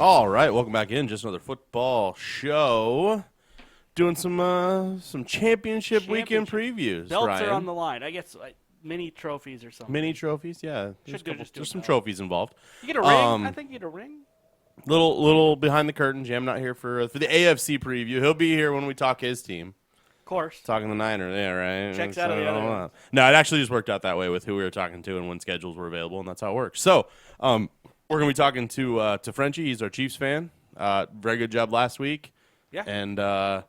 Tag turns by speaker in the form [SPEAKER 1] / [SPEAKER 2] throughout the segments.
[SPEAKER 1] All right, welcome back in. Just another football show. Doing some championship weekend previews.
[SPEAKER 2] Belts
[SPEAKER 1] Ryan.
[SPEAKER 2] are on the line. I guess mini trophies or something.
[SPEAKER 1] Mini trophies, yeah. There's some trophies involved.
[SPEAKER 2] You get a ring. I think you get a ring.
[SPEAKER 1] Little behind the curtain. Jam not here for the AFC preview. He'll be here when we talk his team.
[SPEAKER 2] Of course.
[SPEAKER 1] Talking the Niners, yeah, right.
[SPEAKER 2] Checks out of the other one.
[SPEAKER 1] No, it actually just worked out that way with who we were talking to and when schedules were available, and that's how it works. So, we're gonna be talking to Frenchie. He's our Chiefs fan. Very good job last week.
[SPEAKER 2] Yeah.
[SPEAKER 1] And I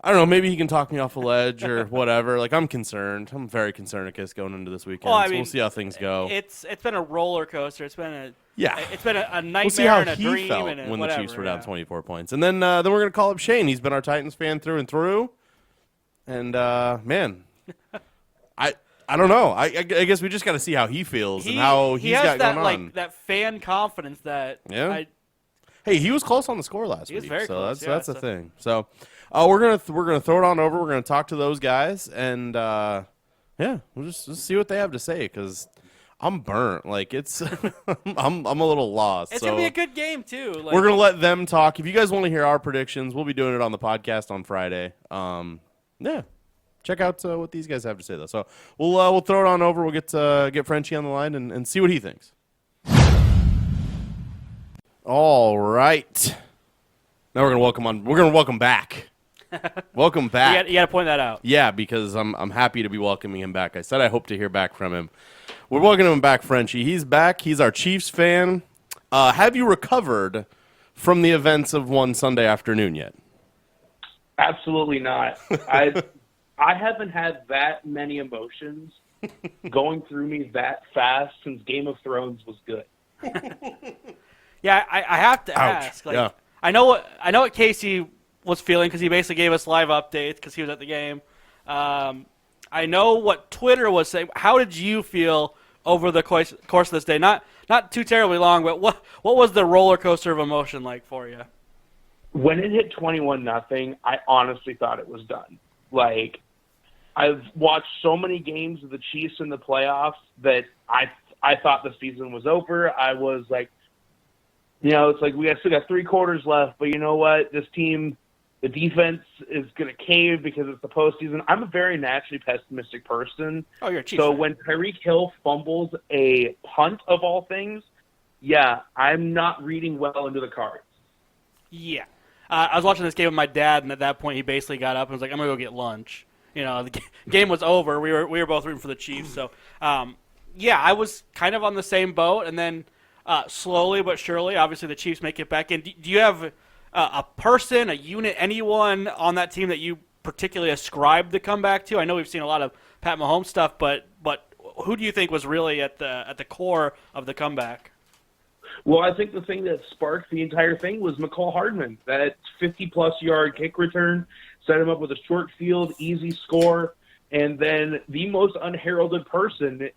[SPEAKER 1] don't know, maybe he can talk me off a ledge or whatever. Like, I'm concerned. I'm very concerned, I guess, going into this weekend.
[SPEAKER 2] Well, I
[SPEAKER 1] so
[SPEAKER 2] mean,
[SPEAKER 1] we'll see how things go.
[SPEAKER 2] It's been a roller coaster. It's been a nightmare
[SPEAKER 1] we'll see how
[SPEAKER 2] and a
[SPEAKER 1] he
[SPEAKER 2] dream
[SPEAKER 1] felt
[SPEAKER 2] and
[SPEAKER 1] when
[SPEAKER 2] whatever,
[SPEAKER 1] the Chiefs were down 24 points. And then we're going to call up Shane. He's been our Titans fan through and through. And, man, I don't know. I guess we just got to see how he feels and how he's got going on.
[SPEAKER 2] That fan confidence that
[SPEAKER 1] Hey, he was close on the score last week.
[SPEAKER 2] He was very close.
[SPEAKER 1] That's the thing. So we're gonna throw it on over. We're gonna talk to those guys, and we'll just see what they have to say because I'm burnt. Like it's I'm a little lost.
[SPEAKER 2] It's gonna be a good game too.
[SPEAKER 1] We're gonna let them talk. If you guys want to hear our predictions, we'll be doing it on the podcast on Friday. Check out what these guys have to say though. So we'll throw it on over. We'll get Frenchie on the line and see what he thinks. All right. Now we're gonna welcome back. Welcome back.
[SPEAKER 2] You got to point that out.
[SPEAKER 1] Yeah, because I'm happy to be welcoming him back. I said I hope to hear back from him. We're welcoming him back, Frenchie. He's back. He's our Chiefs fan. Have you recovered from the events of one Sunday afternoon yet?
[SPEAKER 3] Absolutely not. I haven't had that many emotions going through me that fast since Game of Thrones was good.
[SPEAKER 2] Yeah, I have to ask.
[SPEAKER 1] Yeah.
[SPEAKER 2] I know what Casey was feeling because he basically gave us live updates because he was at the game. I know what Twitter was saying. How did you feel over the course of this day? Not too terribly long, but what was the roller coaster of emotion like for you?
[SPEAKER 3] When it hit 21-0, I honestly thought it was done. Like, I've watched so many games of the Chiefs in the playoffs that I thought the season was over. I was like, it's like we still got 3 quarters left, but you know what? This team, the defense is going to cave because it's the postseason. I'm a very naturally pessimistic person.
[SPEAKER 2] Oh, you're a Chiefs
[SPEAKER 3] So
[SPEAKER 2] fan.
[SPEAKER 3] when Tyreek Hill fumbles a punt of all things, I'm not reading well into the cards.
[SPEAKER 2] Yeah. I was watching this game with my dad, and at that point he basically got up and was like, I'm going to go get lunch. The game was over. We were both rooting for the Chiefs. So, I was kind of on the same boat, and then slowly but surely, obviously the Chiefs make it back in. Do you have a person, a unit, anyone on that team that you particularly ascribe the comeback to? I know we've seen a lot of Pat Mahomes stuff, but who do you think was really at the core of the comeback?
[SPEAKER 3] Well, I think the thing that sparked the entire thing was McCall Hardman. That 50-plus yard kick return set him up with a short field, easy score, and then the most unheralded person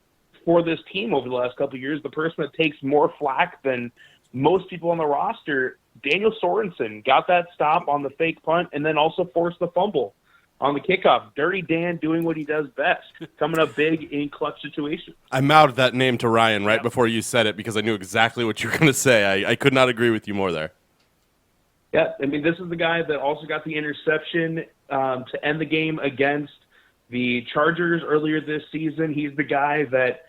[SPEAKER 3] for this team over the last couple of years, the person that takes more flack than most people on the roster, Daniel Sorensen, got that stop on the fake punt and then also forced the fumble on the kickoff. Dirty Dan doing what he does best, coming up big in clutch situations.
[SPEAKER 1] I mouthed that name to Ryan right before you said it because I knew exactly what you were going to say. I could not agree with you more there.
[SPEAKER 3] Yeah, I mean, this is the guy that also got the interception to end the game against the Chargers earlier this season. He's the guy that,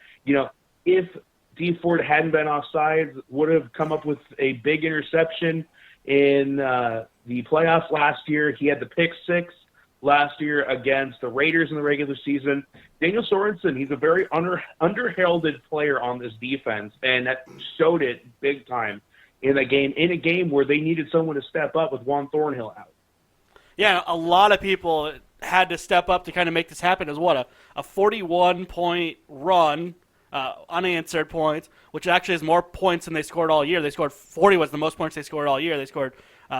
[SPEAKER 3] if Dee Ford hadn't been offsides, would have come up with a big interception in the playoffs last year. He had the pick 6 last year against the Raiders in the regular season. Daniel Sorensen, he's a very underheralded player on this defense, and that showed it big time in a game where they needed someone to step up with Juan Thornhill out.
[SPEAKER 2] Yeah, a lot of people had to step up to kind of make this happen. It was a 41-point run, unanswered points, which actually is more points than they scored all year. They scored 40 was the most points they scored all year. They scored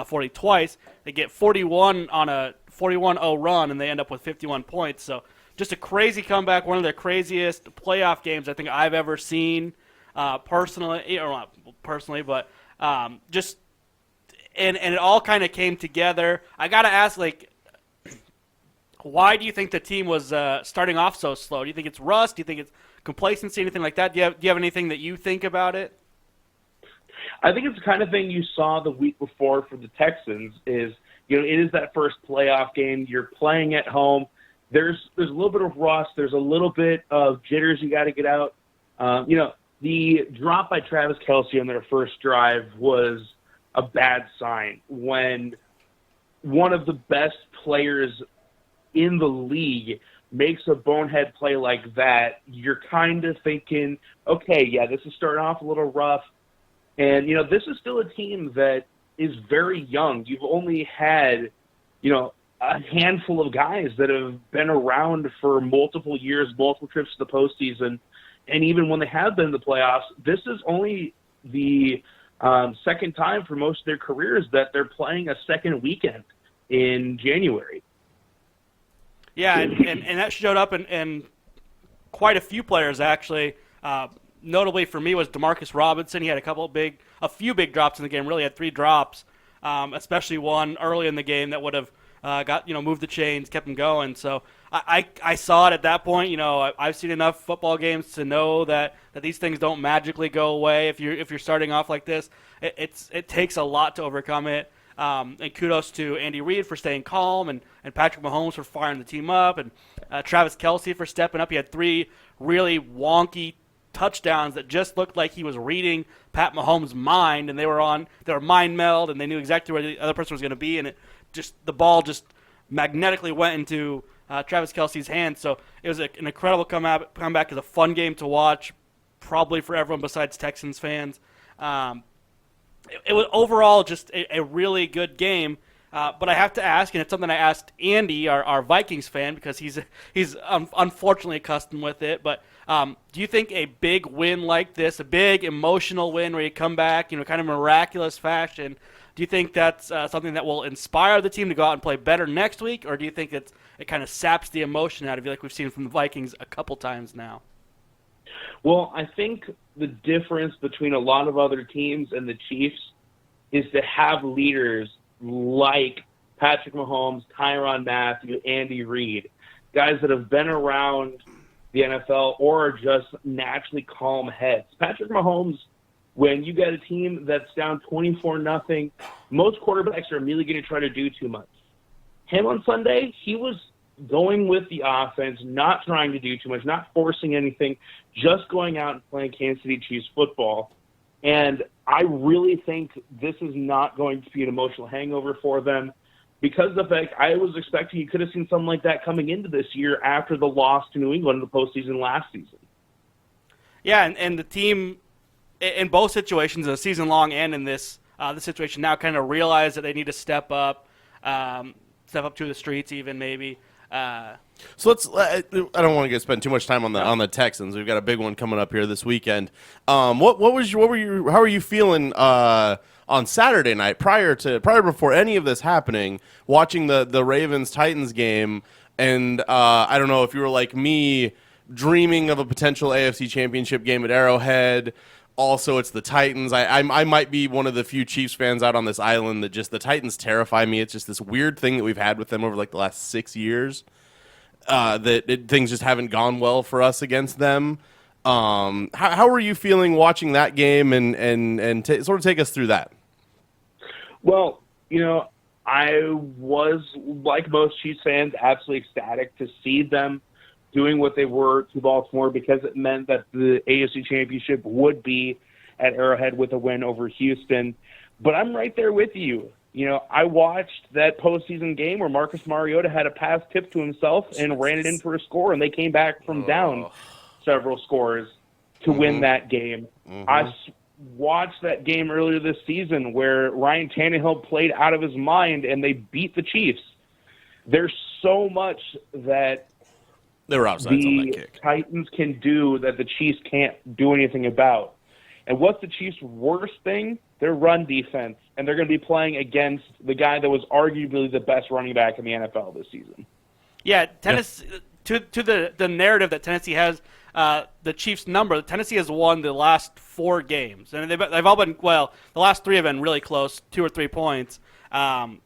[SPEAKER 2] 40 twice. They get 41 on a 41-0 run, and they end up with 51 points. So just a crazy comeback, one of the craziest playoff games I think I've ever seen personally, or not personally, but just and it all kind of came together. I got to ask, why do you think the team was starting off so slow? Do you think it's rust? Do you think it's complacency, anything like that? Do you have anything that you think about it?
[SPEAKER 3] I think it's the kind of thing you saw the week before for the Texans is, it is that first playoff game. You're playing at home. There's a little bit of rust. There's a little bit of jitters you got to get out. The drop by Travis Kelce on their first drive was a bad sign when one of the best players in the league makes a bonehead play like that. You're kind of thinking, okay, yeah, this is starting off a little rough. And, this is still a team that is very young. You've only had, a handful of guys that have been around for multiple years, multiple trips to the postseason. And even when they have been in the playoffs, this is only the second time for most of their careers that they're playing a second weekend in January.
[SPEAKER 2] Yeah, and that showed up in quite a few players, actually. Notably for me was Demarcus Robinson. He had a few big drops in the game, really had 3 drops, especially one early in the game that would have moved the chains, kept him going. So I saw it at that point. I've seen enough football games to know that these things don't magically go away if you're starting off like this. It takes a lot to overcome it. And kudos to Andy Reid for staying calm, and Patrick Mahomes for firing the team up, and Travis Kelce for stepping up. He had 3 really wonky touchdowns that just looked like he was reading Pat Mahomes' mind, and they were mind meld, and they knew exactly where the other person was going to be, and the ball just magnetically went into Travis Kelce's hands. So it was an incredible comeback. It was a fun game to watch, probably for everyone besides Texans fans. It was overall just a really good game. But I have to ask, and it's something I asked Andy, our Vikings fan, because he's unfortunately accustomed with it. But do you think a big win like this, a big emotional win where you come back, kind of miraculous fashion, do you think that's something that will inspire the team to go out and play better next week, or do you think it kind of saps the emotion out of you like we've seen from the Vikings a couple times now?
[SPEAKER 3] Well, I think the difference between a lot of other teams and the Chiefs is to have leaders like Patrick Mahomes, Tyrann Mathieu, Andy Reid, guys that have been around the NFL or are just naturally calm heads. Patrick Mahomes, when you get a team that's down 24-0, most quarterbacks are immediately going to try to do too much. Him on Sunday, he was going with the offense, not trying to do too much, not forcing anything, just going out and playing Kansas City Chiefs football. And I really think this is not going to be an emotional hangover for them because of the fact I was expecting you could have seen something like that coming into this year after the loss to New England in the postseason last season. Yeah,
[SPEAKER 2] and the team in both situations, the season long and in this situation now, kind of realized that they need to step up to the streets even maybe.
[SPEAKER 1] So let's. I don't want to spend too much time on the Texans. We've got a big one coming up here this weekend. How were you feeling on Saturday night prior before any of this happening, watching the Ravens Titans game? And I don't know if you were like me, dreaming of a potential AFC Championship game at Arrowhead. Also, it's the Titans. I might be one of the few Chiefs fans out on this island that just the Titans terrify me. It's just this weird thing that we've had with them over like the last 6 years. Things just haven't gone well for us against them. How were you feeling watching that game and sort of take us through that?
[SPEAKER 3] Well, I was, like most Chiefs fans, absolutely ecstatic to see them doing what they were to Baltimore because it meant that the AFC Championship would be at Arrowhead with a win over Houston. But I'm right there with you. I watched that postseason game where Marcus Mariota had a pass tipped to himself and ran it in for a score, and they came back from down several scores to win that game. I watched that game earlier this season where Ryan Tannehill played out of his mind, and they beat the Chiefs. There's so much that
[SPEAKER 1] they were offsides on that kick.
[SPEAKER 3] Titans can do that the Chiefs can't do anything about. And what's the Chiefs' worst thing? Their run defense. And they're going to be playing against the guy that was arguably the best running back in the NFL this season.
[SPEAKER 2] Yeah, Tennessee, to the narrative that Tennessee has the Chiefs' number, Tennessee has won the last 4 games. And they've all been, the last 3 have been really close, 2 or 3 points. And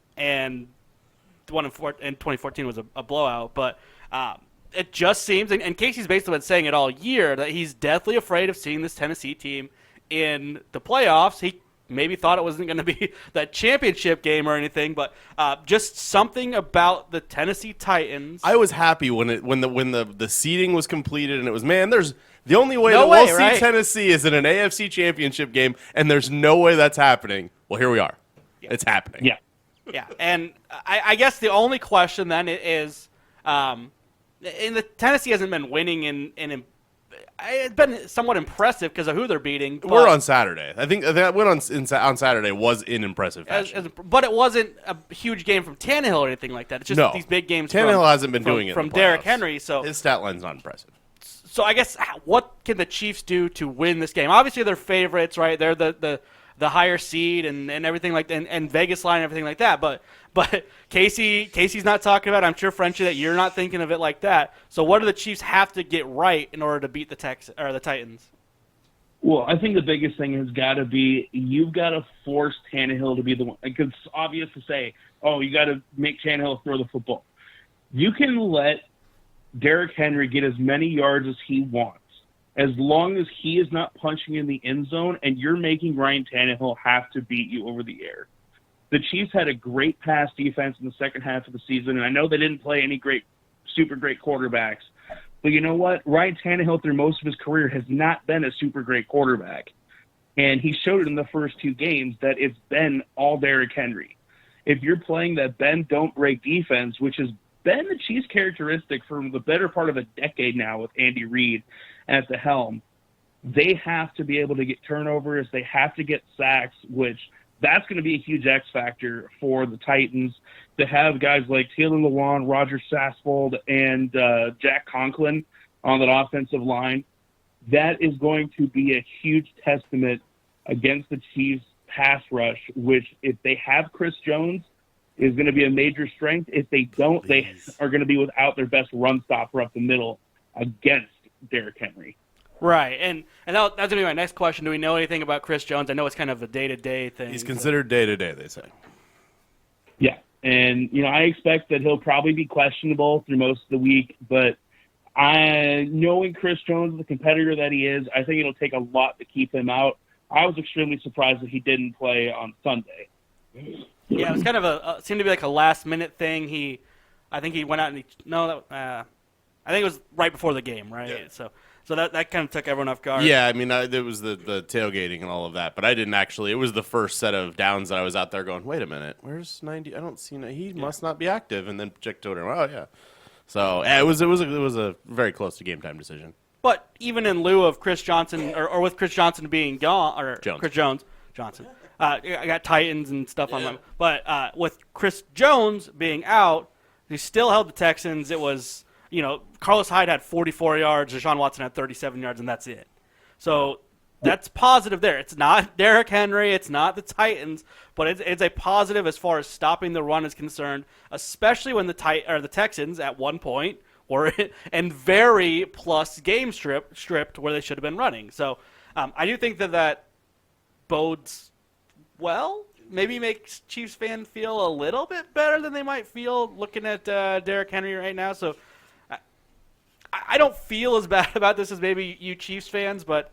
[SPEAKER 2] the one in 2014 was a blowout. But it just seems, and Casey's basically been saying it all year, that he's deathly afraid of seeing this Tennessee team in the playoffs. maybe thought it wasn't going to be that championship game or anything, but just something about the Tennessee Titans.
[SPEAKER 1] I was happy when the seeding was completed, and it was, man, there's the only way
[SPEAKER 2] No
[SPEAKER 1] that
[SPEAKER 2] way,
[SPEAKER 1] we'll
[SPEAKER 2] right?
[SPEAKER 1] see Tennessee is in an AFC championship game, and there's no way that's happening. Well, here we are. Yeah. It's happening.
[SPEAKER 3] Yeah.
[SPEAKER 2] Yeah, and I guess the only question then is, and the Tennessee hasn't been winning in it's been somewhat impressive because of who they're beating. But
[SPEAKER 1] We're on Saturday. I think that win on Saturday was in impressive fashion.
[SPEAKER 2] but it wasn't a huge game from Tannehill or anything like that. It's just these big games.
[SPEAKER 1] Tannehill hasn't been doing it
[SPEAKER 2] from
[SPEAKER 1] in the
[SPEAKER 2] Derrick
[SPEAKER 1] playoffs.
[SPEAKER 2] Henry. So
[SPEAKER 1] his stat line's not impressive.
[SPEAKER 2] So I guess what can the Chiefs do to win this game? Obviously, they're favorites, right? They're the higher seed and everything like that, and Vegas line and everything like that. But Casey's not talking about it. I'm sure, Frenchie, that you're not thinking of it like that. So what do the Chiefs have to get right in order to beat the Titans?
[SPEAKER 3] Well, I think the biggest thing has got to be you've got to force Tannehill to be the one. Because it's obvious to say, oh, you got to make Tannehill throw the football. You can let Derrick Henry get as many yards as he wants, as long as he is not punching in the end zone and you're making Ryan Tannehill have to beat you over the air. The Chiefs had a great pass defense in the second half of the season, and I know they didn't play any super great quarterbacks. But you know what? Ryan Tannehill, through most of his career, has not been a super great quarterback. And he showed it in the first two games that it's been all Derrick Henry. If you're playing that bend, don't break defense, which has been the Chiefs' characteristic for the better part of a decade now with Andy Reid at the helm, they have to be able to get turnovers. They have to get sacks, which that's going to be a huge X factor for the Titans to have guys like Taylor Lewan, Roger Sasfold, and Jack Conklin on that offensive line. That is going to be a huge testament against the Chiefs' pass rush, which if they have Chris Jones is going to be a major strength. If they don't, they are going to be without their best run stopper up the middle against Derrick Henry.
[SPEAKER 2] Right, and that's going to be my next question. Do we know anything about Chris Jones? I know it's kind of a day-to-day thing.
[SPEAKER 1] He's considered day-to-day, they say.
[SPEAKER 3] Yeah, and I expect that he'll probably be questionable through most of the week, but knowing Chris Jones, the competitor that he is, I think it'll take a lot to keep him out. I was extremely surprised that he didn't play on Sunday.
[SPEAKER 2] Yeah, it was kind of seemed to be like a last-minute thing. I think he went out and I think it was right before the game, right?
[SPEAKER 1] Yeah.
[SPEAKER 2] So that kind of took everyone off guard.
[SPEAKER 1] Yeah, I mean, there was the tailgating and all of that, but I didn't actually. It was the first set of downs that I was out there going, wait a minute, where's 90? I don't see. He must not be active. And then checked Twitter. Oh yeah. So it was a very close to game time decision.
[SPEAKER 2] But even in lieu of Chris Johnson, or with Chris Johnson being gone, or
[SPEAKER 1] Jones.
[SPEAKER 2] Chris Johnson, I got Titans and stuff on them. But with Chris Jones being out, he still held the Texans. It was, Carlos Hyde had 44 yards, Deshaun Watson had 37 yards, and that's it. So that's positive there. It's not Derrick Henry, it's not the Titans, but it's a positive as far as stopping the run is concerned, especially when the Texans at one point were in very plus game stripped where they should have been running. So I do think that bodes well. Maybe makes Chiefs fans feel a little bit better than they might feel looking at Derrick Henry right now. So I don't feel as bad about this as maybe you Chiefs fans, but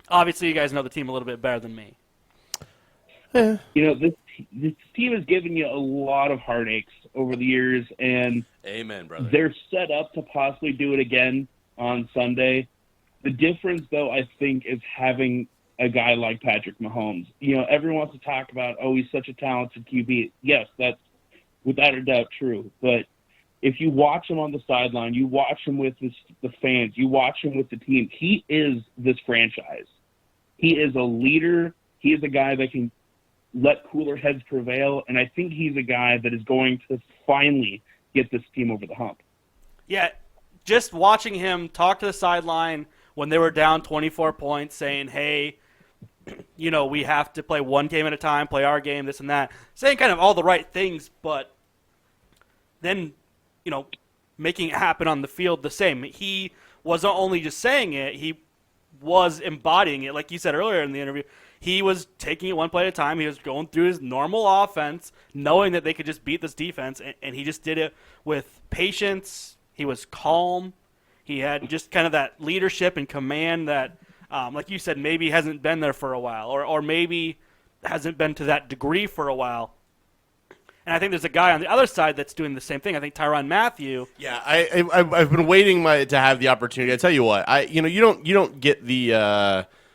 [SPEAKER 2] obviously you guys know the team a little bit better than me.
[SPEAKER 3] This team has given you a lot of heartaches over the years, and
[SPEAKER 1] amen, brother.
[SPEAKER 3] They're set up to possibly do it again on Sunday. The difference, though, I think, is having a guy like Patrick Mahomes. Everyone wants to talk about, he's such a talented QB. Yes, that's without a doubt true, but if you watch him on the sideline, you watch him with the fans, you watch him with the team, he is this franchise. He is a leader. He is a guy that can let cooler heads prevail, and I think he's a guy that is going to finally get this team over the hump.
[SPEAKER 2] Yeah, just watching him talk to the sideline when they were down 24 points, saying, hey, we have to play one game at a time, play our game, this and that, saying kind of all the right things, but then making it happen on the field the same. He wasn't only just saying it, he was embodying it. Like you said earlier in the interview, he was taking it one play at a time. He was going through his normal offense, knowing that they could just beat this defense, and he just did it with patience. He was calm. He had just kind of that leadership and command that like you said, maybe hasn't been there for a while, or maybe hasn't been to that degree for a while. And I think there's a guy on the other side that's doing the same thing. I think Tyrann Mathieu.
[SPEAKER 1] Yeah, I've been waiting to have the opportunity. I tell you what, you don't get the.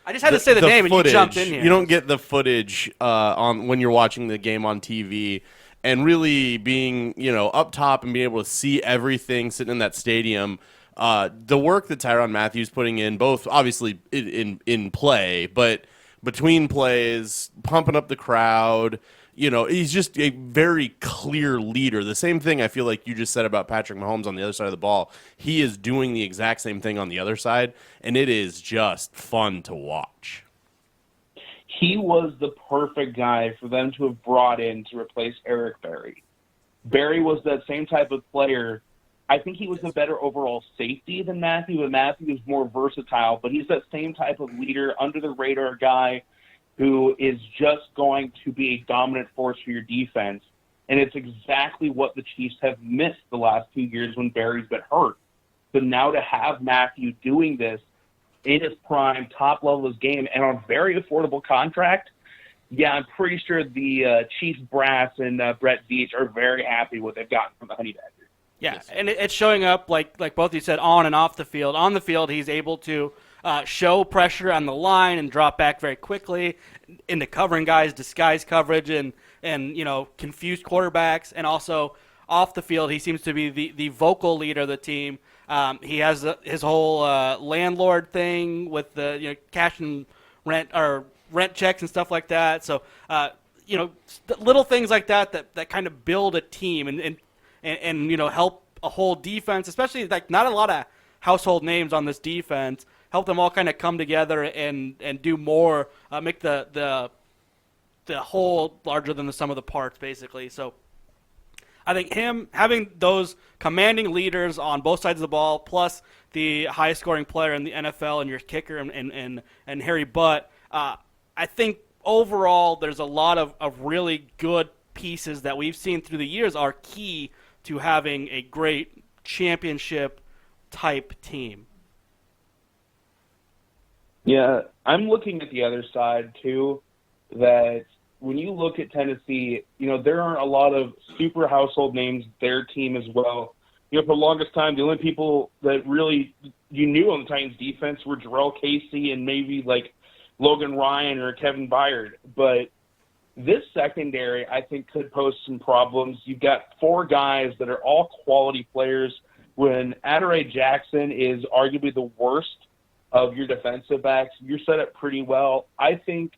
[SPEAKER 2] I just had to say the name,
[SPEAKER 1] footage.
[SPEAKER 2] and you jumped in here.
[SPEAKER 1] You don't get the footage on when you're watching the game on TV, and really being up top and being able to see everything sitting in that stadium. The work that Tyrann Mathieu's putting in, both obviously in play, but between plays, pumping up the crowd. He's just a very clear leader. The same thing I feel like you just said about Patrick Mahomes on the other side of the ball. He is doing the exact same thing on the other side, and it is just fun to watch.
[SPEAKER 3] He was the perfect guy for them to have brought in to replace Eric Berry. Berry was that same type of player. I think he was a better overall safety than Mathieu, and Mathieu is more versatile, but he's that same type of leader, under-the-radar guy who is just going to be a dominant force for your defense. And it's exactly what the Chiefs have missed the last 2 years when Barry's been hurt. So now to have Mathieu doing this in his prime, top level of his game, and on a very affordable contract, yeah, I'm pretty sure the Chiefs brass and Brett Veach are very happy with what they've gotten from the Honey Badger.
[SPEAKER 2] Yeah, and it's showing up, like both of you said, on and off the field. On the field, he's able to show pressure on the line and drop back very quickly into covering guys, disguise coverage, and confused quarterbacks. And also off the field, he seems to be the vocal leader of the team. He has his whole landlord thing with the cash and rent checks and stuff like that. So little things like that kind of build a team and help a whole defense, especially like not a lot of household names on this defense. Help them all kind of come together and do more, make the whole larger than the sum of the parts, basically. So I think him having those commanding leaders on both sides of the ball, plus the highest scoring player in the NFL and your kicker and Harry Butt, I think overall there's a lot of really good pieces that we've seen through the years are key to having a great championship type team.
[SPEAKER 3] Yeah, I'm looking at the other side, too, that when you look at Tennessee, there aren't a lot of super household names, their team as well. For the longest time, the only people that really you knew on the Titans defense were Jarrell Casey and maybe like Logan Ryan or Kevin Byard. But this secondary, I think, could pose some problems. You've got 4 guys that are all quality players when Adoree Jackson is arguably the worst of your defensive backs. You're set up pretty well. I think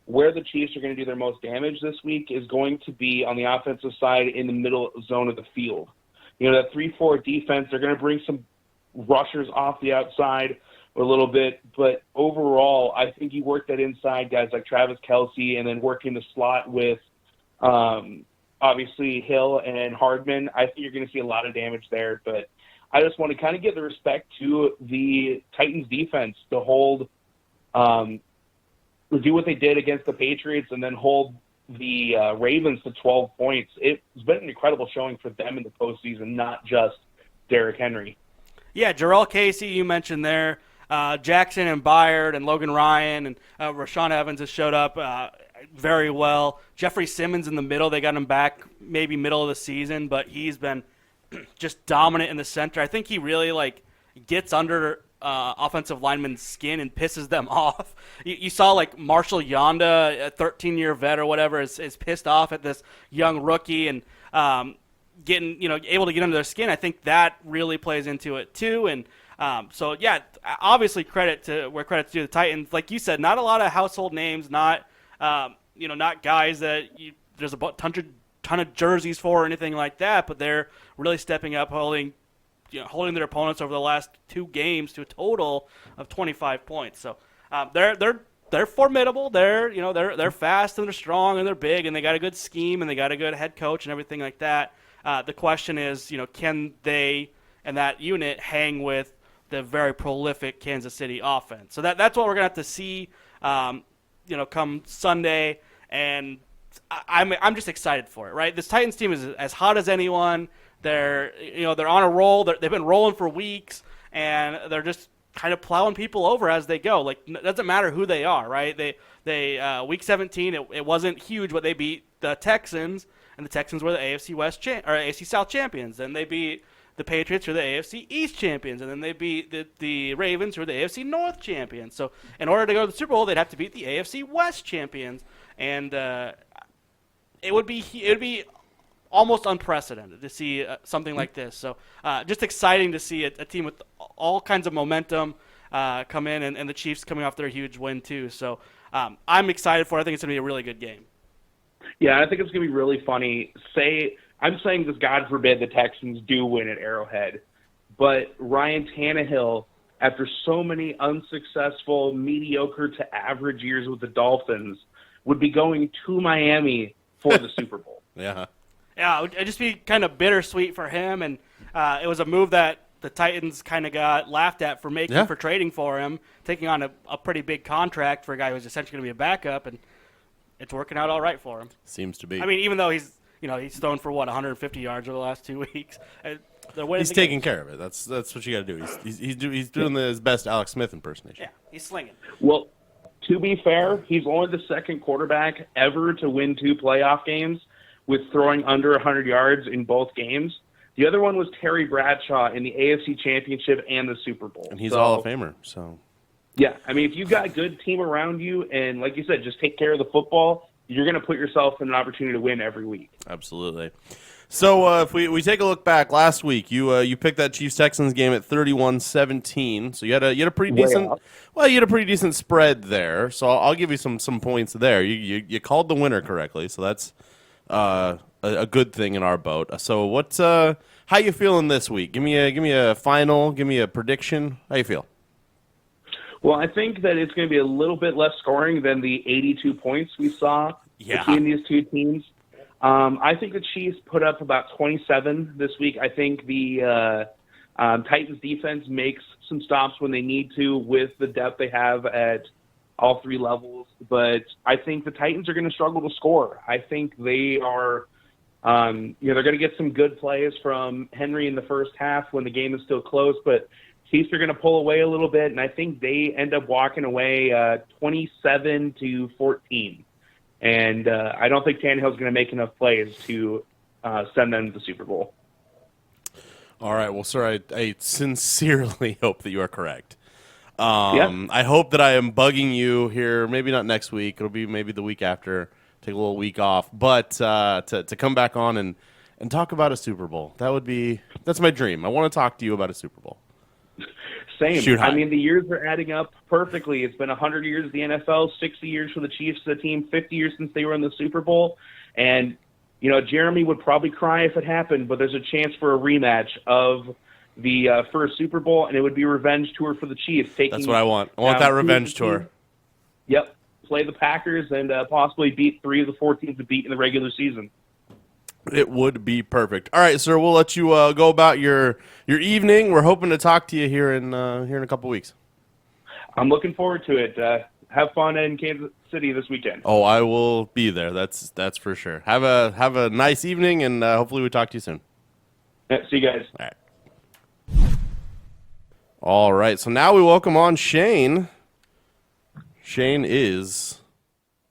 [SPEAKER 3] where the Chiefs are going to do their most damage this week is going to be on the offensive side in the middle zone of the field. That 3-4 defense, they're going to bring some rushers off the outside a little bit, but overall, I think you work that inside guys like Travis Kelce and then working the slot with obviously Hill and Hardman. I think you're going to see a lot of damage there, but I just want to kind of give the respect to the Titans defense to hold, do what they did against the Patriots and then hold the Ravens to 12 points. It's been an incredible showing for them in the postseason, not just Derrick Henry.
[SPEAKER 2] Yeah, Jarrell Casey, you mentioned there. Jackson and Byard and Logan Ryan and Rashaan Evans has showed up very well. Jeffrey Simmons in the middle, they got him back maybe middle of the season, but he's been just dominant in the center. I think he really gets under offensive linemen's skin and pisses them off. You saw Marshall Yonda, a 13-year vet or whatever, is pissed off at this young rookie and getting able to get under their skin. I think that really plays into it too. And so yeah, obviously credit's due to the Titans. Like you said, not a lot of household names, not not guys that there's a ton of jerseys for or anything like that, but they're really stepping up, holding their opponents over the last 2 games to a total of 25 points. So they're formidable. They're fast and they're strong and they're big and they got a good scheme and they got a good head coach and everything like that. The question is, can they and that unit hang with the very prolific Kansas City offense? So that's what we're gonna have to see, come Sunday, and I'm just excited for it. Right, this Titans team is as hot as anyone. They're on a roll. They've been rolling for weeks, and they're kind of plowing people over as they go. Like, it doesn't matter who they are, right? They Week 17, it wasn't huge, but they beat the Texans, and the Texans were the AFC AFC South champions. Then they beat the Patriots, who are the AFC East champions, and then they beat the Ravens, who are the AFC North champions. So in order to go to the Super Bowl, they'd have to beat the AFC West champions, and it would be almost unprecedented to see something like this. So just exciting to see a team with all kinds of momentum come in, and the Chiefs coming off their huge win too. So I'm excited for it. I think it's going to be a really good game.
[SPEAKER 3] Yeah, I think it's going to be really funny. I'm saying this, God forbid, the Texans do win at Arrowhead, but Ryan Tannehill, after so many unsuccessful, mediocre to average years with the Dolphins, would be going to Miami for the Super Bowl.
[SPEAKER 1] Yeah.
[SPEAKER 2] Yeah, it'd just be kind of bittersweet for him, and it was a move that the Titans kind of got laughed at for trading for him, taking on a pretty big contract for a guy who's essentially going to be a backup, and it's working out all right for him.
[SPEAKER 1] Seems to be.
[SPEAKER 2] I mean, even though he's thrown for 150 yards over the last 2 weeks.
[SPEAKER 1] He's taking care of it. That's what you got to do. He's doing his best Alex Smith impersonation.
[SPEAKER 2] Yeah, he's slinging.
[SPEAKER 3] Well, to be fair, he's only the second quarterback ever to win 2 playoff games with throwing under 100 yards in both games. The other one was Terry Bradshaw in the AFC Championship and the Super Bowl.
[SPEAKER 1] And he's a Hall of Famer, so.
[SPEAKER 3] Yeah, I mean, if you've got a good team around you and, like you said, just take care of the football, you're going to put yourself in an opportunity to win every week.
[SPEAKER 1] Absolutely. So if we take a look back last week, you picked that Chiefs-Texans game at 31-17. So you had a pretty decent spread there. So I'll give you some points there. You called the winner correctly, so that's a good thing in our boat. So how you feeling this week? Give me a final. Give me a prediction. How you feel?
[SPEAKER 3] Well, I think that it's going to be a little bit less scoring than the 82 points we saw between these two teams. I think the Chiefs put up about 27 this week. I think the Titans defense makes some stops when they need to with the depth they have at all 3 levels. But I think the Titans are going to struggle to score. I think they are they're going to get some good plays from Henry in the first half when the game is still close, but Chiefs are going to pull away a little bit, and I think they end up walking away 27-14. And I don't think Tannehill's going to make enough plays to send them to the Super Bowl.
[SPEAKER 1] All right. Well, sir, I sincerely hope that you are correct. I hope that I am bugging you here. Maybe not next week. It'll be maybe the week after. Take a little week off. But to come back on and talk about a Super Bowl, that's my dream. I want to talk to you about a Super Bowl.
[SPEAKER 3] Same. I mean, the years are adding up perfectly. It's been 100 years of the NFL, 60 years for the Chiefs, the team, 50 years since they were in the Super Bowl. And, Jeremy would probably cry if it happened, but there's a chance for a rematch of the first Super Bowl, and it would be a revenge tour for the Chiefs.
[SPEAKER 1] That's what I want. I want that revenge tour.
[SPEAKER 3] Yep. Play the Packers and possibly beat 3 of the 4 teams to beat in the regular season.
[SPEAKER 1] It would be perfect. All right, sir. We'll let you go about your evening. We're hoping to talk to you here in a couple weeks.
[SPEAKER 3] I'm looking forward to it. Have fun in Kansas City this weekend.
[SPEAKER 1] Oh, I will be there. That's for sure. Have a nice evening, and hopefully we talk to you soon.
[SPEAKER 3] Yeah, see you guys.
[SPEAKER 1] All right. All right. So now we welcome on Shane. Shane is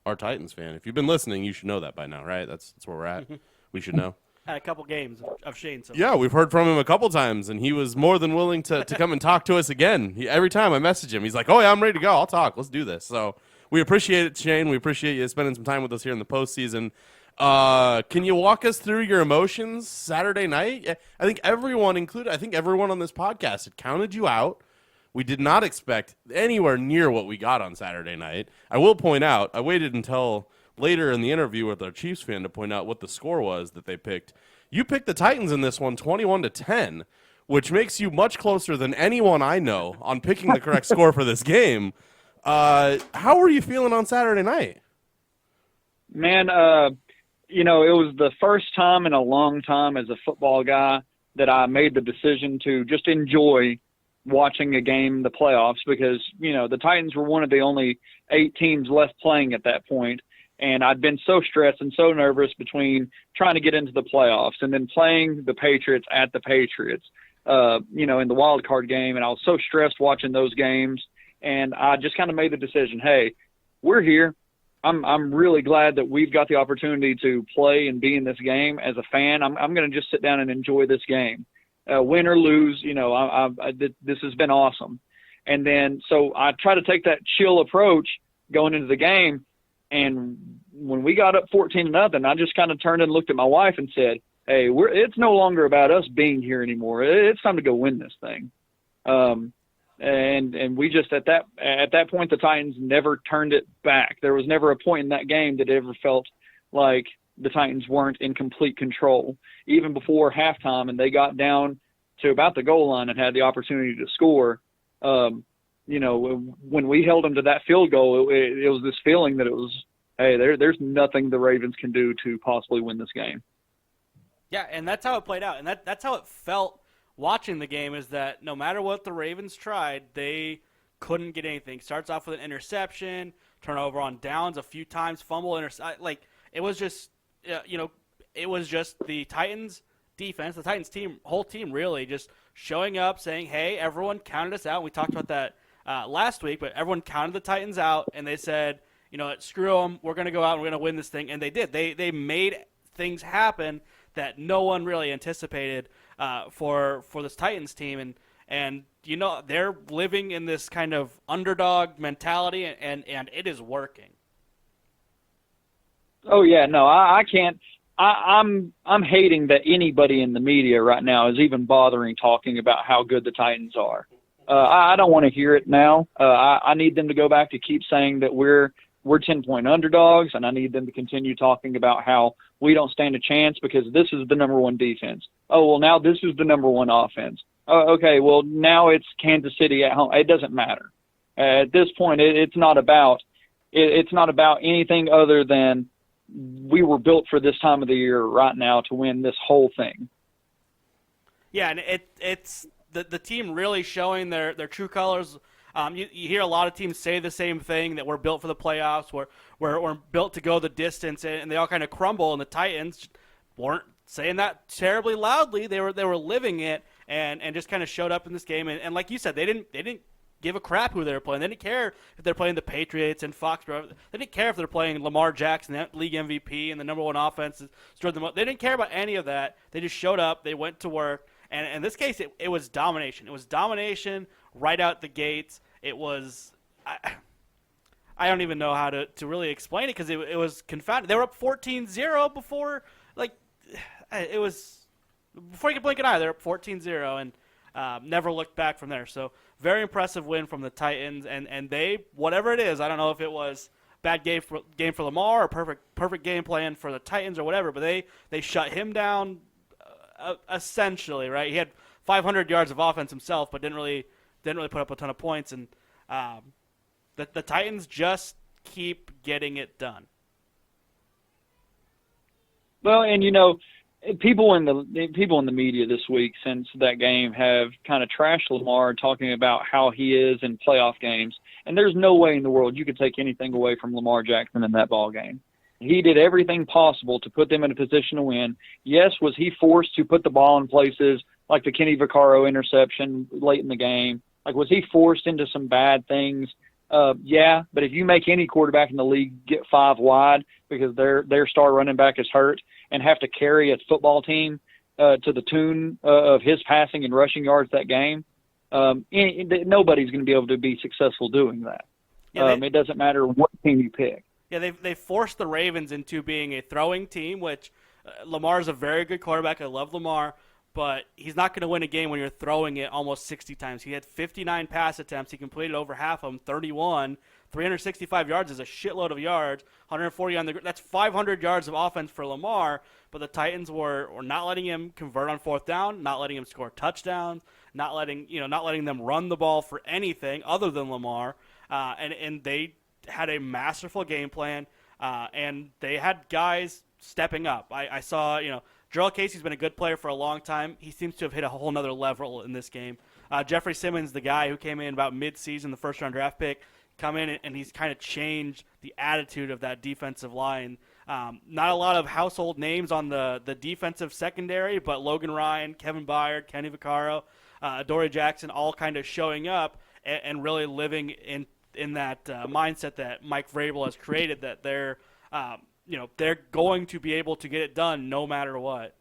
[SPEAKER 1] our Titans fan. If you've been listening, you should know that by now, right? That's where we're at. We should know.
[SPEAKER 2] Had a couple games of Shane. So.
[SPEAKER 1] Yeah, we've heard from him a couple times, and he was more than willing to come and talk to us again. Every time I message him, he's like, oh, yeah, I'm ready to go. I'll talk. Let's do this. So we appreciate it, Shane. We appreciate you spending some time with us here in the postseason. Can you walk us through your emotions Saturday night? I think everyone on this podcast had counted you out. We did not expect anywhere near what we got on Saturday night. I will point out, I waited until later in the interview with our Chiefs fan to point out what the score was that they picked. You picked the Titans in this one 21-10, which makes you much closer than anyone I know on picking the correct score for this game. How were you feeling on Saturday night?
[SPEAKER 4] Man, it was the first time in a long time as a football guy that I made the decision to just enjoy watching a game, the playoffs, because, the Titans were one of the only 8 teams left playing at that point. And I'd been so stressed and so nervous between trying to get into the playoffs and then playing the Patriots at the Patriots. in the wild card game, and I was so stressed watching those games. And I just kind of made the decision, hey, we're here. I'm really glad that we've got the opportunity to play and be in this game. As a fan, I'm going to just sit down and enjoy this game, win or lose. This has been awesome. And then so I try to take that chill approach going into the game. And when we got up 14-0, I just kind of turned and looked at my wife and said, hey, it's no longer about us being here anymore. It's time to go win this thing. And we just at that point, the Titans never turned it back. There was never a point in that game that it ever felt like the Titans weren't in complete control, even before halftime, and they got down to about the goal line and had the opportunity to score. When we held them to that field goal, it was this feeling that it was, hey, there's nothing the Ravens can do to possibly win this game.
[SPEAKER 2] Yeah, and that's how it played out, and that's how it felt watching the game, is that no matter what the Ravens tried, they couldn't get anything. Starts off with an interception, turnover on downs a few times, fumble, it was just, it was just the Titans defense, the Titans whole team really just showing up, saying, hey, everyone counted us out. We talked about that last week, but everyone counted the Titans out, and they said, screw them, we're going to go out and we're going to win this thing, and they did. They made things happen that no one really anticipated for this Titans team, and they're living in this kind of underdog mentality, and it is working.
[SPEAKER 4] Oh yeah, no, I can't. I'm hating that anybody in the media right now is even bothering talking about how good the Titans are. I don't want to hear it now. I need them to go back to keep saying that we're 10-point underdogs, and I need them to continue talking about how we don't stand a chance because this is the number one defense. Oh, well, now this is the number one offense. Oh, okay, well, now it's Kansas City at home. It doesn't matter. At this point, it's not about anything other than we were built for this time of the year right now to win this whole thing.
[SPEAKER 2] Yeah, and it's the team really showing their true colors. You hear a lot of teams say the same thing, that we're built for the playoffs, we're built to go the distance, and they all kind of crumble. And the Titans weren't saying that terribly loudly. They were living it, and just kind of showed up in this game. And like you said, they didn't give a crap who they were playing. They didn't care if they're playing the Patriots and Foxborough. They didn't care if they're playing Lamar Jackson, the league MVP, and the number one offense. They didn't care about any of that. They just showed up. They went to work. And in this case, it was domination. It was domination right out the gates. It was I don't even know how to really explain it, because it was confounded. They were up 14-0 before, it was before you could blink an eye. They were up 14-0 and never looked back from there. So very impressive win from the Titans, and they, whatever it is, I don't know if it was bad game for Lamar or perfect game plan for the Titans or whatever, but they shut him down essentially, right? He had 500 yards of offense himself, but didn't really put up a ton of points, and the Titans just keep getting it done. Well, and
[SPEAKER 4] people in the media this week since that game have kind of trashed Lamar, talking about how he is in playoff games, and there's no way in the world you could take anything away from Lamar Jackson in that ball game. He did everything possible to put them in a position to win. Yes, was he forced to put the ball in places like the Kenny Vaccaro interception late in the game? Was he forced into some bad things? Yeah, but if you make any quarterback in the league get 5 wide because their star running back is hurt and have to carry a football team to the tune of his passing and rushing yards that game, nobody's going to be able to be successful doing that. Yeah, it doesn't matter what team you pick.
[SPEAKER 2] Yeah, they forced the Ravens into being a throwing team, which Lamar's a very good quarterback. I love Lamar, but he's not going to win a game when you're throwing it almost 60 times. He had 59 pass attempts. He completed over half of them, 31. 365 yards is a shitload of yards. 140 on the ground. That's 500 yards of offense for Lamar, but the Titans were not letting him convert on fourth down, not letting him score touchdowns, not letting them run the ball for anything other than Lamar, and they had a masterful game plan, and they had guys stepping up. I saw, Jarrell Casey's been a good player for a long time. He seems to have hit a whole nother level in this game. Jeffrey Simmons, the guy who came in about mid-season, the first-round draft pick, come in and he's kind of changed the attitude of that defensive line. Not a lot of household names on the defensive secondary, but Logan Ryan, Kevin Byard, Kenny Vaccaro, Dory Jackson all kind of showing up and really living in that mindset that Mike Vrabel has created, that they're they're going to be able to get it done no matter what.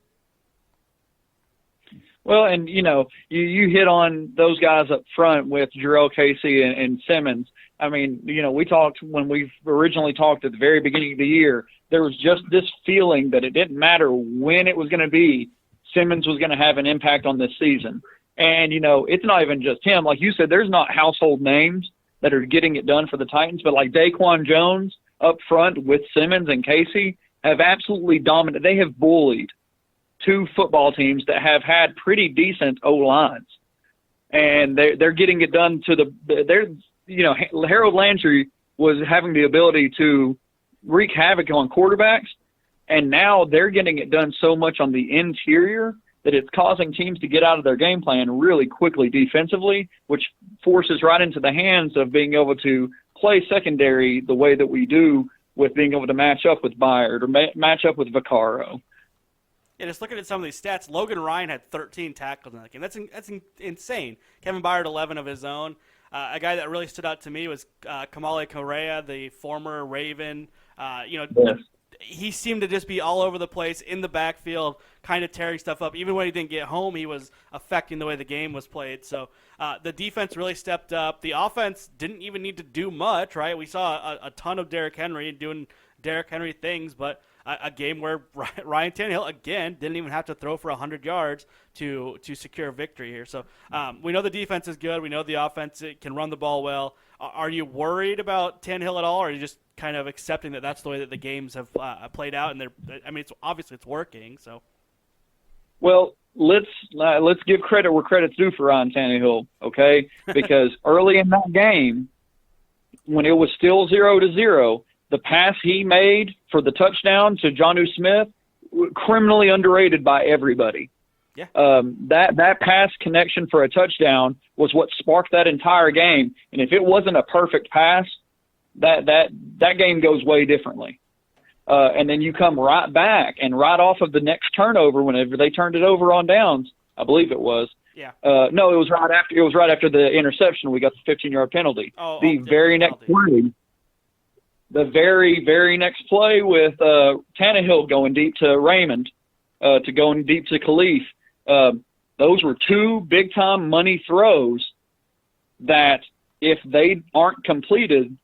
[SPEAKER 4] Well, and, you hit on those guys up front with Jarrell Casey and Simmons. I mean, we talked when we originally talked at the very beginning of the year, there was just this feeling that it didn't matter when it was going to be, Simmons was going to have an impact on this season. And, it's not even just him. Like you said, there's not household names that are getting it done for the Titans, but like Daquan Jones up front with Simmons and Casey have absolutely dominated. They have bullied two football teams that have had pretty decent O-lines. And they're getting it done Harold Landry was having the ability to wreak havoc on quarterbacks, and now they're getting it done so much on the interior that it's causing teams to get out of their game plan really quickly defensively, which forces right into the hands of being able to play secondary the way that we do with being able to match up with Byard or match up with Vaccaro.
[SPEAKER 2] Yeah, just looking at some of these stats, Logan Ryan had 13 tackles in that game. That's insane. Kevin Byard, 11 of his own. A guy that really stood out to me was Kamale Correa, the former Raven.
[SPEAKER 4] Yes.
[SPEAKER 2] He seemed to just be all over the place in the backfield, kind of tearing stuff up. Even when he didn't get home, he was affecting the way the game was played. So the defense really stepped up. The offense didn't even need to do much, right? We saw a ton of Derrick Henry doing Derrick Henry things, but a game where Ryan Tannehill, again, didn't even have to throw for 100 yards to secure a victory here. So we know the defense is good. We know the offense can run the ball well. Are you worried about Tannehill at all, or are you just kind of accepting that that's the way that the games have played out? And it's obviously it's working. So,
[SPEAKER 4] well, let's give credit where credit's due for Ryan Tannehill, okay? Because early in that game, when it was still 0-0, the pass he made for the touchdown to Jonnu Smith, criminally underrated by everybody.
[SPEAKER 2] Yeah.
[SPEAKER 4] That pass connection for a touchdown was what sparked that entire game. And if it wasn't a perfect pass, that game goes way differently. And then you come right back, and right off of the next turnover, whenever they turned it over on downs, I believe it was.
[SPEAKER 2] Yeah.
[SPEAKER 4] No, it was right after. It was right after the interception. We got the 15-yard penalty. The very next play with Tannehill going deep to Raymond, to going deep to Khalif. Those were two big-time money throws that if they aren't completed,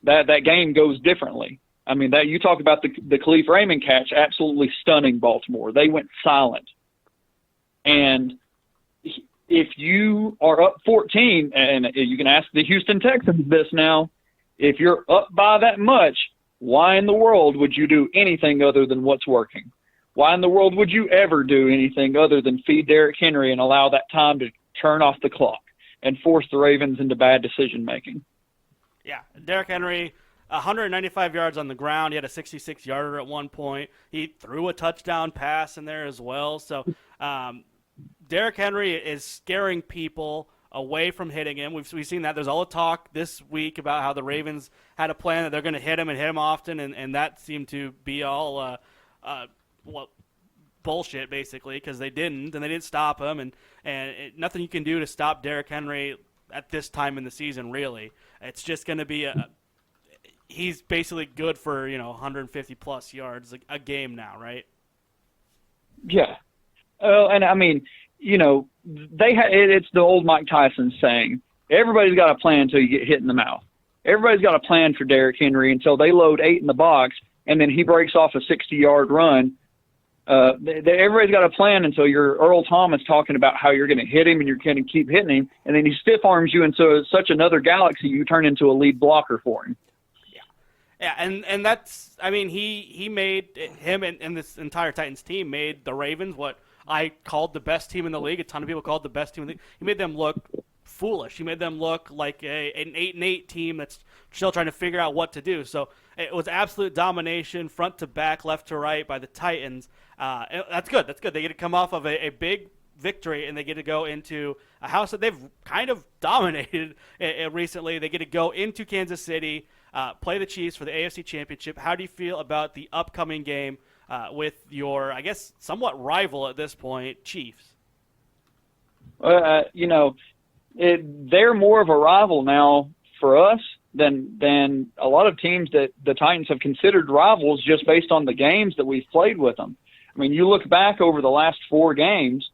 [SPEAKER 4] that game goes differently. I mean, that you talk about the Khalif Raymond catch, absolutely stunning Baltimore. They went silent. And if you are up 14, and you can ask the Houston Texans this now, if you're up by that much, why in the world would you do anything other than what's working? Why in the world would you ever do anything other than feed Derrick Henry and allow that time to turn off the clock and force the Ravens into bad decision-making?
[SPEAKER 2] Yeah, Derrick Henry, 195 yards on the ground. He had a 66-yarder at one point. He threw a touchdown pass in there as well. So Derrick Henry is scaring people away from hitting him. We've seen that. There's all the talk this week about how the Ravens had a plan that they're going to hit him and hit him often, and that seemed to be all bullshit, basically, because they didn't, and they didn't stop him, and nothing you can do to stop Derrick Henry at this time in the season, really. It's just going to be he's basically good for 150-plus yards a game now, right?
[SPEAKER 4] Yeah. And I mean, it's the old Mike Tyson saying, everybody's got a plan until you get hit in the mouth. Everybody's got a plan for Derrick Henry until they load 8 in the box, and then he breaks off a 60-yard run. Everybody's got a plan until you're Earl Thomas talking about how you're going to hit him and you're going to keep hitting him, and then he stiff arms you into such another galaxy you turn into a lead blocker for him.
[SPEAKER 2] Yeah, and that's, I mean, he made him and this entire Titans team made the Ravens what I called the best team in the league. A ton of people called the best team in the league. He made them look foolish. He made them look like an 8-8 team that's still trying to figure out what to do. So it was absolute domination, front to back, left to right by the Titans. That's good. That's good. They get to come off of a big victory, and they get to go into a house that they've kind of dominated recently. They get to go into Kansas City, play the Chiefs for the AFC Championship. How do you feel about the upcoming game with your, I guess, somewhat rival at this point, Chiefs?
[SPEAKER 4] They're more of a rival now for us than a lot of teams that the Titans have considered rivals just based on the games that we've played with them. I mean, you look back over the last 4 games,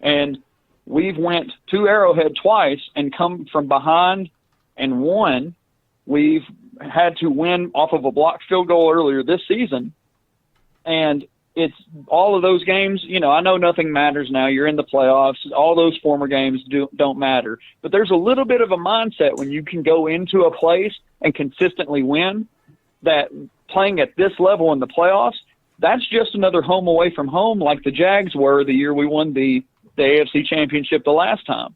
[SPEAKER 4] and we've went to Arrowhead twice and come from behind and won. We've had to win off of a blocked field goal earlier this season, and it's all of those games. I know nothing matters now. You're in the playoffs. All those former games don't matter. But there's a little bit of a mindset when you can go into a place and consistently win, that playing at this level in the playoffs, that's just another home away from home, like the Jags were the year we won the AFC Championship the last time.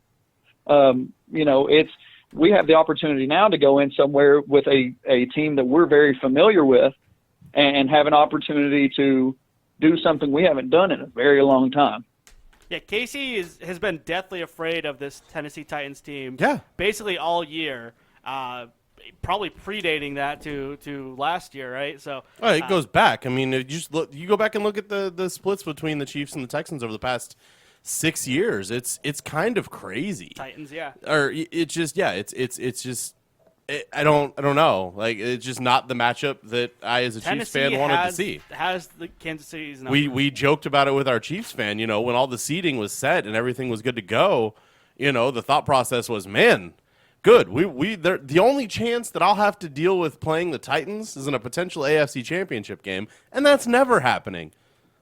[SPEAKER 4] We have the opportunity now to go in somewhere with a team that we're very familiar with and have an opportunity to do something we haven't done in a very long time.
[SPEAKER 2] Yeah, Casey has been deathly afraid of this Tennessee Titans team basically all year, probably predating that to last year, right? So
[SPEAKER 1] it goes back. I mean, you go back and look at the splits between the Chiefs and the Texans over the past 6 years. It's kind of crazy.
[SPEAKER 2] Titans, yeah.
[SPEAKER 1] Or it's just I don't know. Like, it's just not the matchup that I, as a Chiefs fan, wanted to see.
[SPEAKER 2] Has the Kansas City's number.
[SPEAKER 1] We joked about it with our Chiefs fan. When all the seating was set and everything was good to go, the thought process was, man, good. The only chance that I'll have to deal with playing the Titans is in a potential AFC Championship game, and that's never happening.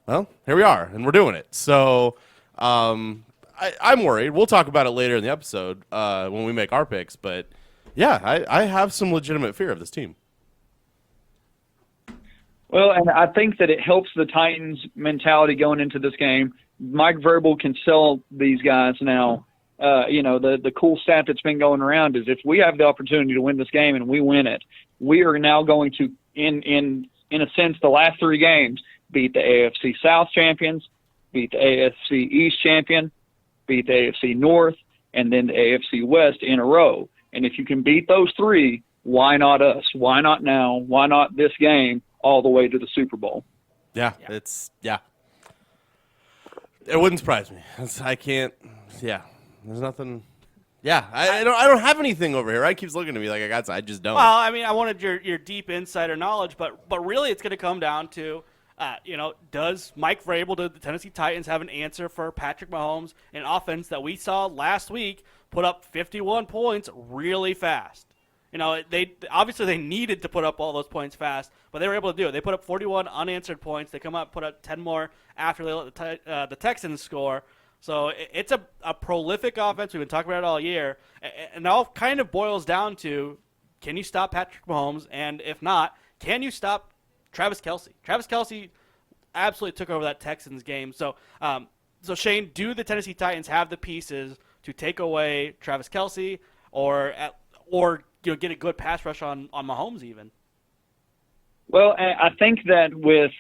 [SPEAKER 1] Well, here we are, and we're doing it. So I'm worried. We'll talk about it later in the episode when we make our picks, but yeah, I have some legitimate fear of this team.
[SPEAKER 4] Well, and I think that it helps the Titans' mentality going into this game. Mike Vrabel can sell these guys now. The cool stat that's been going around is if we have the opportunity to win this game and we win it, we are now going to, in a sense, the last 3 games, beat the AFC South champions, beat the AFC East champion, beat the AFC North, and then the AFC West in a row. And if you can beat those 3, why not us? Why not now? Why not this game all the way to the Super Bowl?
[SPEAKER 1] Yeah. It wouldn't surprise me. There's nothing. Yeah, I don't have anything over here. Right? Keeps looking at me like I just don't.
[SPEAKER 2] Well, I mean, I wanted your deep insider knowledge, but really it's going to come down to, does Mike Vrabel, the Tennessee Titans, have an answer for Patrick Mahomes, an offense that we saw last week put up 51 points really fast? They needed to put up all those points fast, but they were able to do it. They put up 41 unanswered points. They come up, put up 10 more after they let the Texans score. So it's a prolific offense. We've been talking about it all year. And it all kind of boils down to, can you stop Patrick Mahomes? And if not, can you stop Travis Kelce? Travis Kelce absolutely took over that Texans game. So, Shane, do the Tennessee Titans have the pieces to take away Travis Kelce or get a good pass rush on Mahomes even?
[SPEAKER 4] Well, I think that with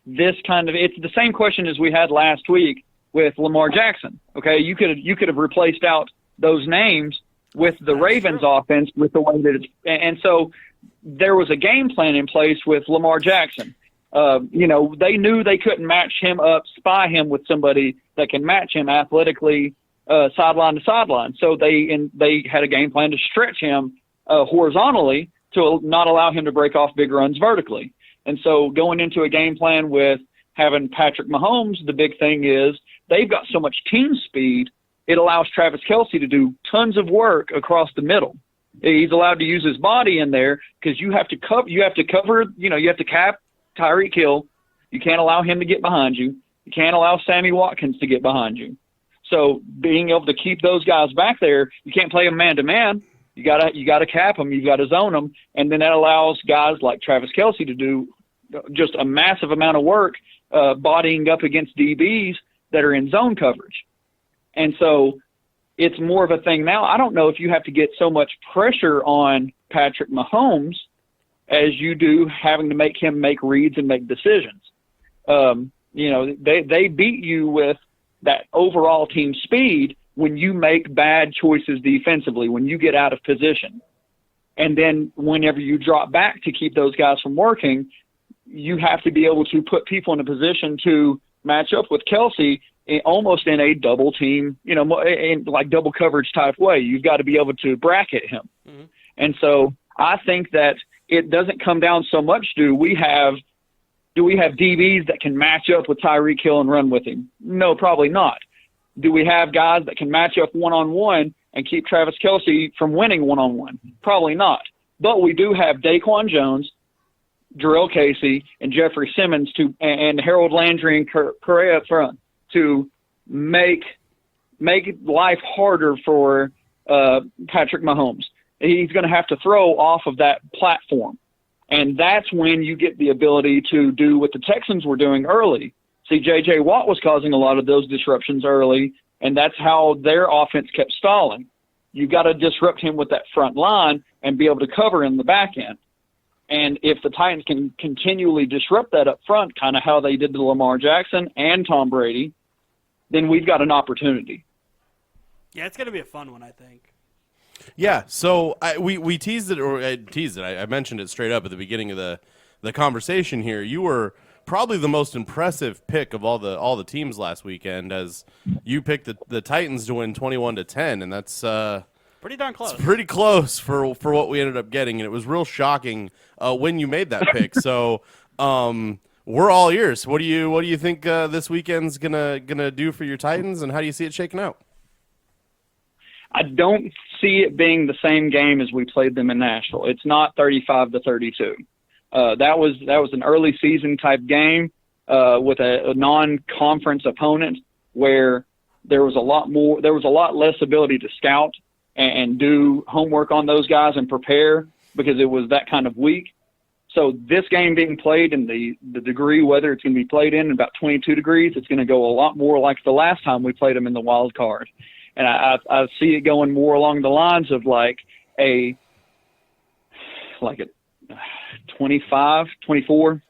[SPEAKER 4] this it's the same question as we had last week with Lamar Jackson. Okay, you could have replaced out those names with the Ravens offense with the way that it's, and so there was a game plan in place with Lamar Jackson. They knew they couldn't match him up, spy him with somebody that can match him athletically sideline to sideline. So they had a game plan to stretch him horizontally to not allow him to break off big runs vertically. And so going into a game plan with having Patrick Mahomes, the big thing is they've got so much team speed, it allows Travis Kelce to do tons of work across the middle. He's allowed to use his body in there because you have to cap Tyreek Hill. You can't allow him to get behind you. You can't allow Sammy Watkins to get behind you. So being able to keep those guys back there, you can't play them man-to-man. You gotta cap them. You got to zone them. And then that allows guys like Travis Kelce to do just a massive amount of work bodying up against DBs that are in zone coverage. And so it's more of a thing now. I don't know if you have to get so much pressure on Patrick Mahomes as you do having to make him make reads and make decisions. They beat you with that overall team speed when you make bad choices defensively, when you get out of position. And then whenever you drop back to keep those guys from working, you have to be able to put people in a position to match up with Kelsey almost in a double team, in like double coverage type way. You've got to be able to bracket him. Mm-hmm. And so I think that it doesn't come down so much, do we have DBs that can match up with Tyreek Hill and run with him? No, probably not. Do we have guys that can match up one-on-one and keep Travis Kelsey from winning one-on-one? Probably not. But we do have Daquan Jones, Jarrell Casey, and Jeffrey Simmons and Harold Landry and Correa up front to make life harder for Patrick Mahomes. He's going to have to throw off of that platform. And that's when you get the ability to do what the Texans were doing early. See, J.J. Watt was causing a lot of those disruptions early, and that's how their offense kept stalling. You've got to disrupt him with that front line and be able to cover in the back end. And if the Titans can continually disrupt that up front, kind of how they did to Lamar Jackson and Tom Brady, then we've got an opportunity.
[SPEAKER 2] Yeah, it's going to be a fun one, I think.
[SPEAKER 1] Yeah, so we teased it, or I teased it. I mentioned it straight up at the beginning of the conversation here. You were probably the most impressive pick of all the teams last weekend, as you picked the Titans to win 21-10, and that's
[SPEAKER 2] pretty darn close.
[SPEAKER 1] It's pretty close for what we ended up getting, and it was real shocking when you made that pick. So we're all ears. What do you think this weekend's gonna do for your Titans, and how do you see it shaking out?
[SPEAKER 4] I don't see it being the same game as we played them in Nashville. It's not 35-32. That was an early season type game with a non-conference opponent where there was a lot less ability to scout and do homework on those guys and prepare because it was that kind of week. So this game being played in the degree weather it's going to be played in about 22 degrees, it's going to go a lot more like the last time we played them in the wild card. And I see it going more along the lines of like a 25, 24,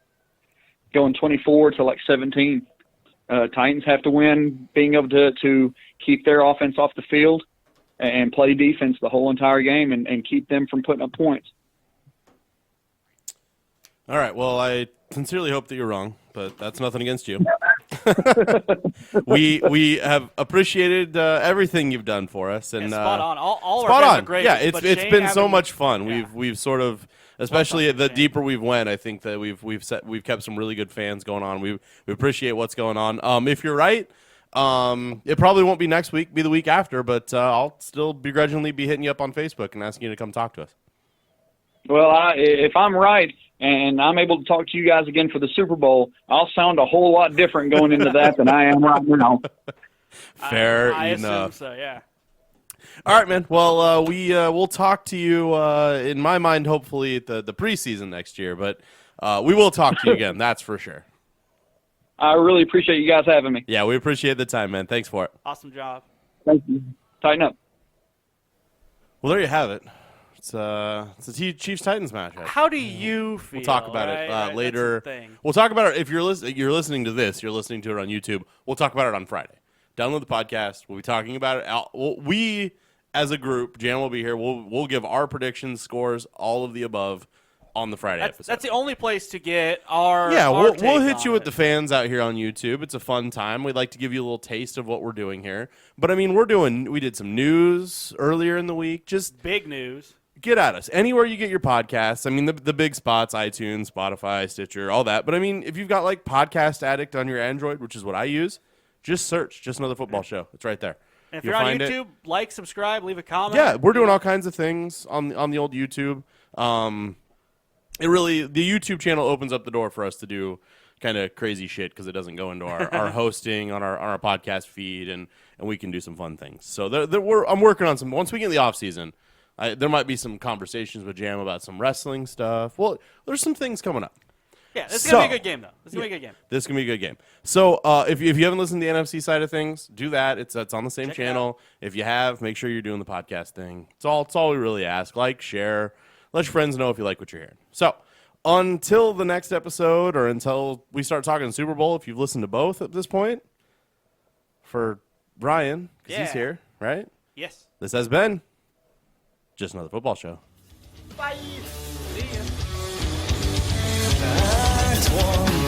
[SPEAKER 4] going 24 to like 17. Titans have to win, being able to keep their offense off the field and play defense the whole entire game and keep them from putting up points.
[SPEAKER 1] All right. Well, I sincerely hope that you're wrong, but that's nothing against you. we have appreciated everything you've done for us, and
[SPEAKER 2] spot on. All
[SPEAKER 1] spot
[SPEAKER 2] our
[SPEAKER 1] on.
[SPEAKER 2] are great.
[SPEAKER 1] Yeah, it's been so much fun.
[SPEAKER 2] Yeah.
[SPEAKER 1] We've sort of, especially the deeper we've went, I think that we've kept some really good fans going on. We appreciate what's going on. If you're right, it probably won't be next week, be the week after, but I'll still begrudgingly be hitting you up on Facebook and asking you to come talk to us.
[SPEAKER 4] Well, if I'm right and I'm able to talk to you guys again for the Super Bowl, I'll sound a whole lot different going into that than I am right now.
[SPEAKER 1] Fair
[SPEAKER 2] I
[SPEAKER 1] enough.
[SPEAKER 2] assume so, yeah.
[SPEAKER 1] All right, man. Well, we'll talk to you, in my mind, hopefully at the preseason next year, but we will talk to you again, that's for sure.
[SPEAKER 4] I really appreciate you guys having me.
[SPEAKER 1] Yeah, we appreciate the time, man. Thanks for it.
[SPEAKER 2] Awesome job.
[SPEAKER 4] Thank you. Tighten up.
[SPEAKER 1] Well, there you have it. It's a Chiefs-Titans match.
[SPEAKER 2] How do you feel?
[SPEAKER 1] We'll talk about it later.
[SPEAKER 2] That's the thing.
[SPEAKER 1] We'll talk about it. If you're listening to this, you're listening to it on YouTube. We'll talk about it on Friday. Download the podcast. We'll be talking about it. We, as a group, Jan will be here. We'll give our predictions, scores, all of the above on the Friday episode.
[SPEAKER 2] That's the only place to get our
[SPEAKER 1] we'll hit you with the fans out here on YouTube. It's a fun time. We'd like to give you a little taste of what we're doing here. But I mean, we did some news earlier in the week. Just
[SPEAKER 2] big news.
[SPEAKER 1] Get at us anywhere you get your podcasts. I mean, the big spots: iTunes, Spotify, Stitcher, all that. But I mean, if you've got like Podcast Addict on your Android, which is what I use, just search "Just Another Football Show." It's right there.
[SPEAKER 2] And if you're on YouTube, like, subscribe, leave a comment.
[SPEAKER 1] Yeah, we're doing all kinds of things on the old YouTube. The YouTube channel opens up the door for us to do kind of crazy shit because it doesn't go into our hosting on our podcast feed, and we can do some fun things. So I'm working on some. Once we get in the off season, there might be some conversations with Jam about some wrestling stuff. Well, there's some things coming up.
[SPEAKER 2] Yeah, this is going to be a good game, though. This is going to be a good game.
[SPEAKER 1] This is going to be a good game. So if you haven't listened to the NFC side of things, do that. That's on the same channel. If you have, make sure you're doing the podcast thing. It's all we really ask. Like, share. Let your friends know if you like what you're hearing. So until the next episode or until we start talking Super Bowl, if you've listened to both at this point, for Ryan, because he's
[SPEAKER 2] Yeah.
[SPEAKER 1] here, right?
[SPEAKER 2] Yes.
[SPEAKER 1] This has been Just Another Football Show.
[SPEAKER 2] Bye. See ya.
[SPEAKER 5] Act one.